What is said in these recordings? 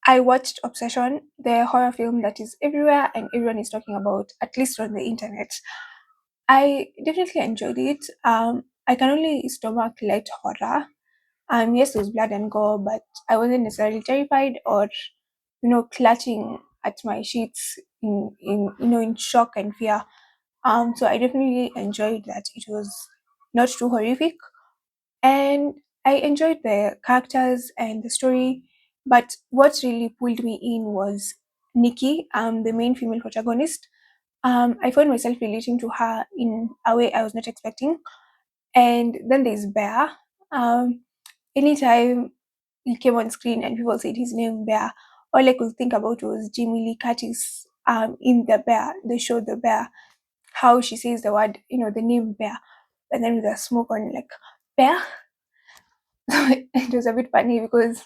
I watched Obsession, the horror film that is everywhere and everyone is talking about, at least on the internet. I definitely enjoyed it. I can only stomach light horror. Yes, there was blood and gore, but I wasn't necessarily terrified or, clutching at my sheets in shock and fear. So I definitely enjoyed that. It was not too horrific, and I enjoyed the characters and the story. But what really pulled me in was Nikki, the main female protagonist. I found myself relating to her in a way I was not expecting. And then there's Bear. Um, Anytime he came on screen and people said his name Bear, all I could think about was Jamie Lee Curtis in the Bear, the show The Bear, how she says the word, the name Bear, and then with a smoke on, like, Bear. It was a bit funny because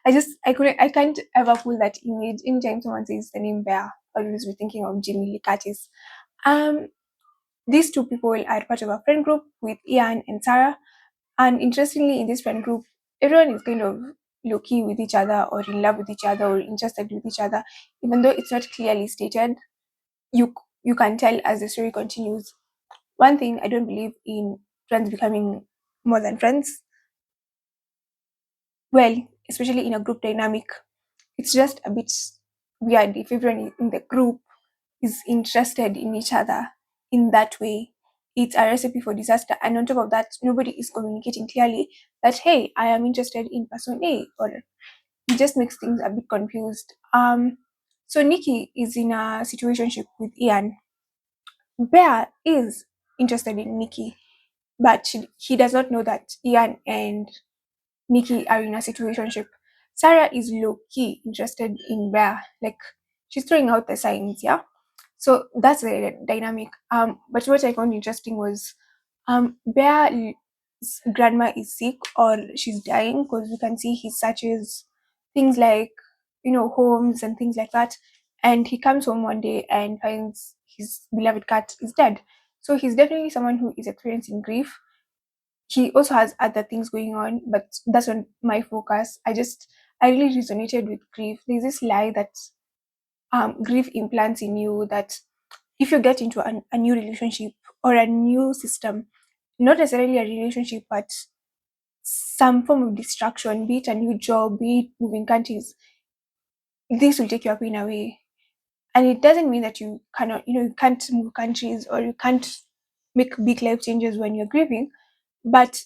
I can't ever pull that image. Anytime someone says the name Bear, I always be thinking of Jamie Lee Curtis. Um, these two people are part of a friend group with Ian and Sarah. And interestingly, in this friend group, everyone is kind of low key with each other, or in love with each other, or interested with each other, even though it's not clearly stated. You can tell as the story continues. One thing, I don't believe in friends becoming more than friends. Well, especially in a group dynamic, it's just a bit weird if everyone in the group is interested in each other in that way. It's a recipe for disaster. And on top of that, nobody is communicating clearly that, hey, I am interested in person A, or it just makes things a bit confused. So Nikki is in a situationship with Ian. Bear is interested in Nikki, but he does not know that Ian and Nikki are in a situationship. Sarah is low key interested in Bear, like she's throwing out the signs, yeah. So that's the dynamic. But what I found interesting was Bear's grandma is sick or she's dying, because we can see he searches things like, homes and things like that. And he comes home one day and finds his beloved cat is dead. So he's definitely someone who is experiencing grief. He also has other things going on, but that's not my focus. I really resonated with grief. There's this lie that grief implants in you that if you get into a new relationship or a new system, not necessarily a relationship, but some form of distraction, be it a new job, be it moving countries, this will take your pain away. And it doesn't mean that you cannot, you can't move countries or you can't make big life changes when you're grieving, but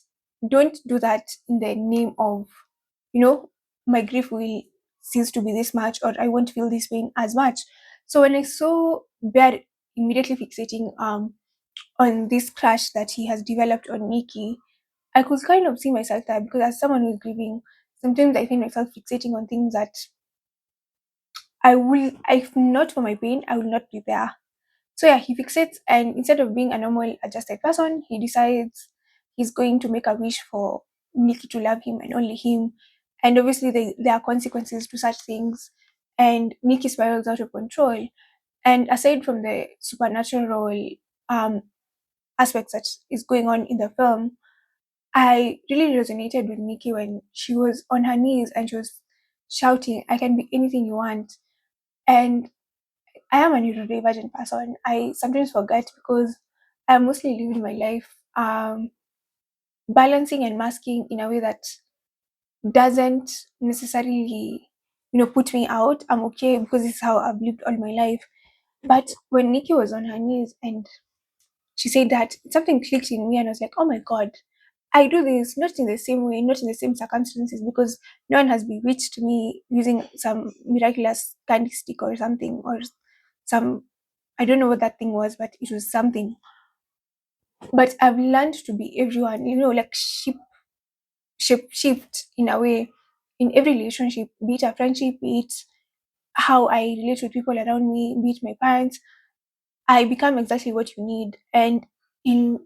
don't do that in the name of, you know, my grief will cease to be this much, or I won't feel this pain as much. So when I saw Bear immediately fixating on this crush that he has developed on Nikki, I could kind of see myself there, because as someone who's grieving, sometimes I find myself fixating on things that if not for my pain, I will not be there. So yeah, he fixates, and instead of being a normal adjusted person, he decides he's going to make a wish for Nikki to love him and only him. And obviously, there are consequences to such things, and Nikki spirals out of control. And aside from the supernatural um, aspects that is going on in the film, I really resonated with Nikki when she was on her knees and she was shouting, "I can be anything you want." And I am a neurodivergent person. I sometimes forget because I'm mostly living my life balancing and masking in a way that doesn't necessarily, put me out. I'm okay because this is how I've lived all my life. But when Nikki was on her knees and she said that, something clicked in me and I was like, oh my God, I do this not in the same way, not in the same circumstances, because no one has bewitched me using some miraculous candy stick or something, or some, I don't know what that thing was, but it was something. But I've learned to be everyone, like shift in a way in every relationship, be it a friendship, be it how I relate with people around me, be it my parents. I become exactly what you need. And in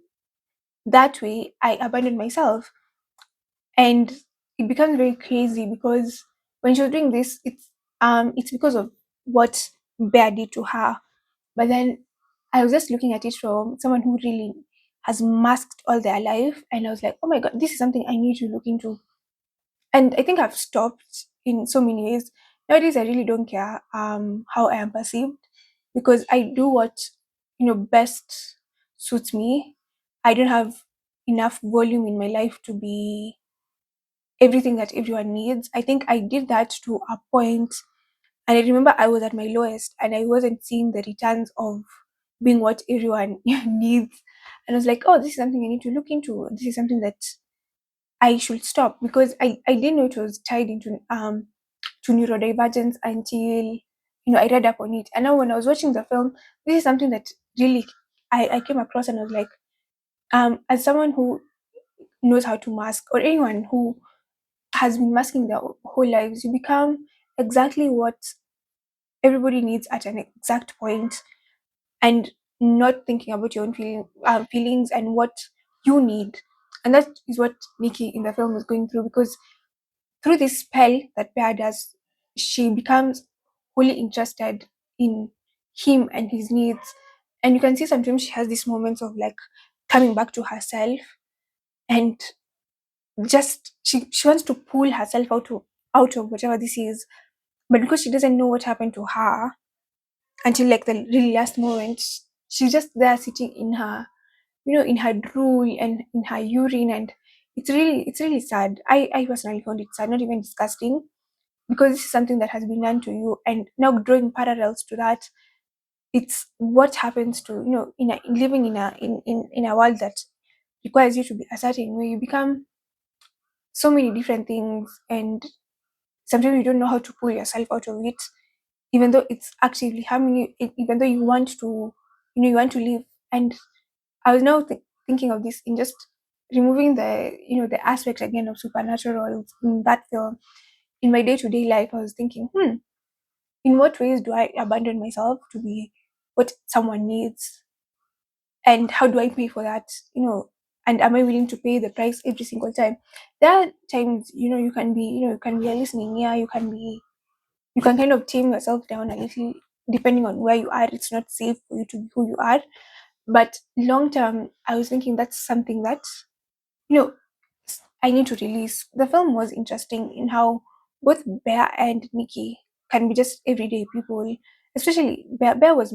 that way, I abandon myself. And it becomes very crazy because when she was doing this, it's because of what Bear did to her. But then I was just looking at it from someone who really has masked all their life, and I was like, oh my God, this is something I need to look into. And I think I've stopped in so many ways. Nowadays, I really don't care how I am perceived, because I do what best suits me. I don't have enough volume in my life to be everything that everyone needs. I think I did that to a point, and I remember I was at my lowest, and I wasn't seeing the returns of being what everyone needs. And I was like, oh, this is something I need to look into. This is something that I should stop, because I didn't know it was tied into to neurodivergence until I read up on it. And now when I was watching the film, this is something that really I came across, and I was like, as someone who knows how to mask, or anyone who has been masking their whole lives, you become exactly what everybody needs at an exact point, and not thinking about your own feelings and what you need. And that is what Nikki in the film is going through, because through this spell that Pear does, she becomes wholly interested in him and his needs. And you can see sometimes she has these moments of like coming back to herself, and just she wants to pull herself out of whatever this is. But because she doesn't know what happened to her until like the really last moment, she's just there sitting in her, in her drool and in her urine. And it's really sad. I personally found it sad, not even disgusting, because this is something that has been done to you. And now drawing parallels to that, it's what happens to living in a world that requires you to be a certain way. You become so many different things, and sometimes you don't know how to pull yourself out of it, even though it's actively harming you, even though you want to you want to live. And I was now thinking of this in just removing the aspect again of supernatural in that film. In my day-to-day life, I was thinking, in what ways do I abandon myself to be what someone needs? And how do I pay for that? And am I willing to pay the price every single time? There are times, you can be, you can be a listening ear, you can kind of tame yourself down a little, depending on where you are. It's not safe for you to be who you are. But long term, I was thinking that's something that, you know, I need to release. The film was interesting in how both Bear and Nikki can be just everyday people. Especially Bear was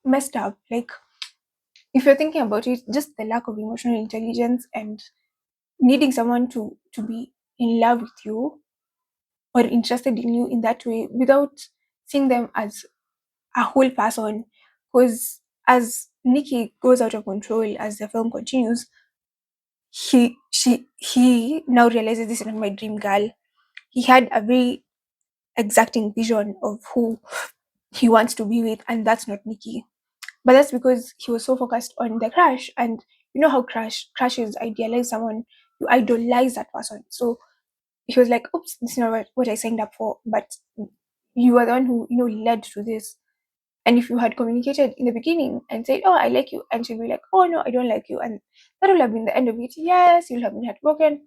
messed up. Like, if you're thinking about it, just the lack of emotional intelligence and needing someone to be in love with you or interested in you in that way without seeing them as a whole person. Because as Nikki goes out of control as the film continues, he now realizes this is not my dream girl. He had a very exacting vision of who he wants to be with, and that's not Nikki. But that's because he was so focused on the crush. And you know how crushes idealize someone, you idolize that person. So he was like, oops, this is not what I signed up for. But you are the one who led to this. And if you had communicated in the beginning and said, oh, I like you, and she'll be like, oh no, I don't like you, and that would have been the end of it. Yes, you'll have been heartbroken,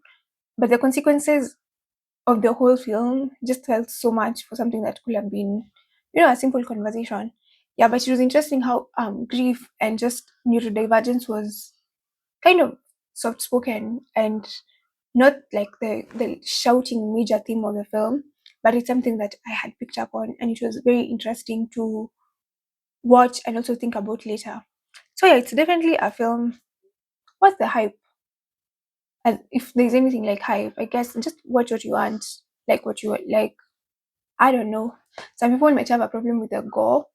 but the consequences of the whole film just felt so much for something that could have been, a simple conversation. Yeah, but it was interesting how grief and just neurodivergence was kind of soft spoken and not like the shouting major theme of the film, but it's something that I had picked up on, and it was very interesting to watch and also think about later. So yeah, it's definitely a film. What's the hype? And if there's anything like hype, I guess just watch what you want, like what you like. I don't know. Some people might have a problem with the gore,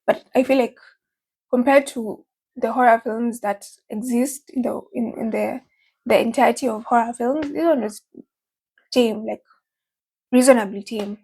but I feel like compared to the horror films that exist in the entirety of horror films, this one was tame, like reasonably tame.